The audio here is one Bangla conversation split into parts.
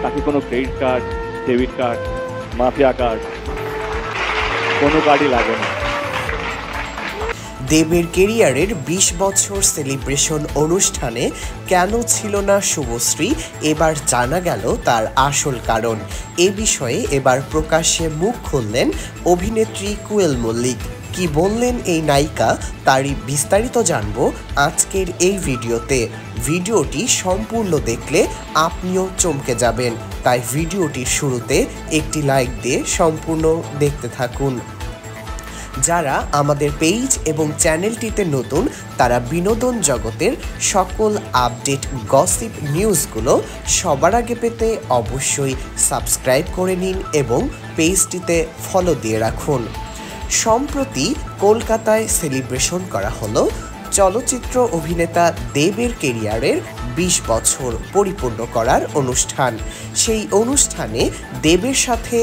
তাকে কোনো credit card, debit card, mafia card, কোনো কার্ডই লাগে না। দেবের কেরিয়ারের ২০ বছর সেলিব্রেশন অনুষ্ঠানে কেন ছিল না শুভশ্রী, এবার জানা গেল তার আসল কারণ। এ বিষয়ে এবার প্রকাশ্যে মুখ খুললেন অভিনেত্রী কোয়েল মল্লিক। কি বললেন এই নায়িকা, তারই বিস্তারিত জানবো আজকের এই ভিডিওতে। ভিডিওটি সম্পূর্ণ দেখলে আপনিও চমকে যাবেন, তাই ভিডিওটির শুরুতে একটি লাইক দিয়ে সম্পূর্ণ দেখতে থাকুন। যারা আমাদের পেজ এবং চ্যানেলটিতে নতুন, তারা বিনোদন জগতের সকল আপডেট গসিপ নিউজগুলো সবার আগে পেতে অবশ্যই সাবস্ক্রাইব করে নিন এবং পেজটিতে ফলো দিয়ে রাখুন। সম্প্রতি কলকাতায় সেলিব্রেশন করা হলো চলচ্চিত্র অভিনেতা দেবের কেরিয়ারের ২০ বছর পরিপূর্ণ করার অনুষ্ঠান। সেই অনুষ্ঠানে দেবের সাথে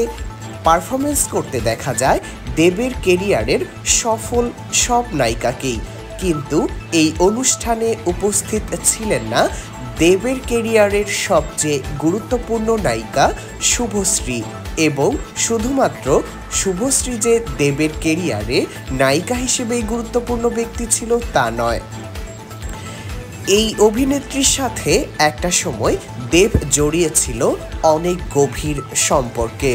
পারফরমেন্স করতে দেখা যায় দেবের কেরিয়ারের সফল সব নায়িকাকেই, কিন্তু এই অনুষ্ঠানে উপস্থিত ছিলেন না দেবের কেরিয়ারের সবচেয়ে গুরুত্বপূর্ণ নায়িকা শুভশ্রী। এবং শুধুমাত্র শুভশ্রী যে দেবের কেরিয়ারে নায়িকা হিসেবেই গুরুত্বপূর্ণ ব্যক্তি ছিল তা নয়, এই অভিনেত্রীর সাথে একটা সময় দেব জড়িয়েছিল অনেক গভীর সম্পর্কে,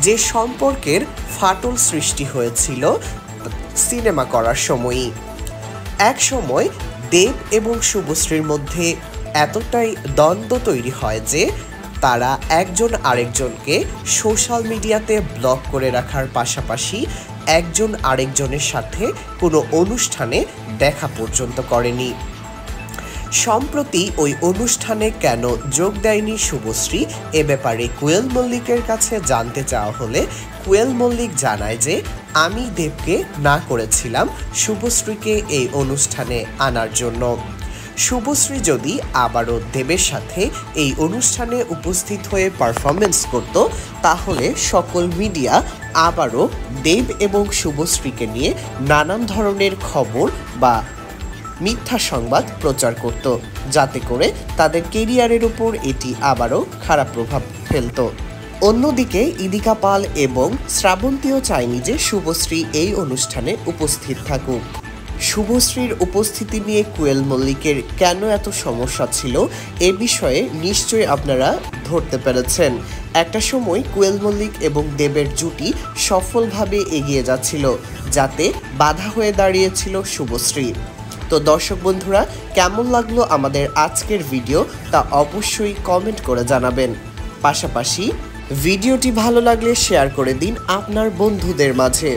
যে সম্পর্কের ফাটল সৃষ্টি হয়েছিল সিনেমা করার সময়ই। এক সময় দেব এবং শুভশ্রীর মধ্যে এতটাই দ্বন্দ্ব তৈরি হয় যে তারা একজন আরেকজনকে সোশ্যাল মিডিয়াতে ব্লক করে রাখার পাশাপাশি একজন আরেকজনের সাথে কোনো অনুষ্ঠানে দেখা পর্যন্ত করেনি। সম্প্রতি ওই অনুষ্ঠানে কেন যোগ দেয়নি শুভশ্রী, এ ব্যাপারে কোয়েল মল্লিকের কাছে জানতে চাওয়া হলে কোয়েল মল্লিক জানায় যে আমি দেবকে না করেছিলাম শুভশ্রীকে এই অনুষ্ঠানে আনার জন্য। শুভশ্রী যদি আবারও দেবের সাথে এই অনুষ্ঠানে উপস্থিত হয়ে পারফরমেন্স করত, তাহলে সকল মিডিয়া আবারও দেব এবং শুভশ্রীকে নিয়ে নানান ধরনের খবর বা মিথ্যা সংবাদ প্রচার করত, যাতে করে তাদের কেরিয়ারের উপর এটি আবারও খারাপ প্রভাব ফেলত। অন্যদিকে ইদিকা পাল এবং শ্রাবন্তীও চায়নি যে শুভশ্রী এই অনুষ্ঠানে উপস্থিত থাকুক। শুভশ্রীর উপস্থিতি নিয়ে কোয়েল মল্লিকের কেন এত সমস্যা ছিল, এ বিষয়ে নিশ্চয়ই আপনারা ধরতে পেরেছেন। একটা সময় কোয়েল মল্লিক এবং দেবের জুটি সফলভাবে এগিয়ে যাচ্ছিল, যাতে বাধা হয়ে দাঁড়িয়েছিল শুভশ্রী। তো দর্শক বন্ধুরা, কেমন লাগলো আমাদের আজকের ভিডিও তা অবশ্যই কমেন্ট করে জানাবেন। পাশাপাশি ভিডিওটি ভালো লাগলে শেয়ার করে দিন আপনার বন্ধুদের মাঝে।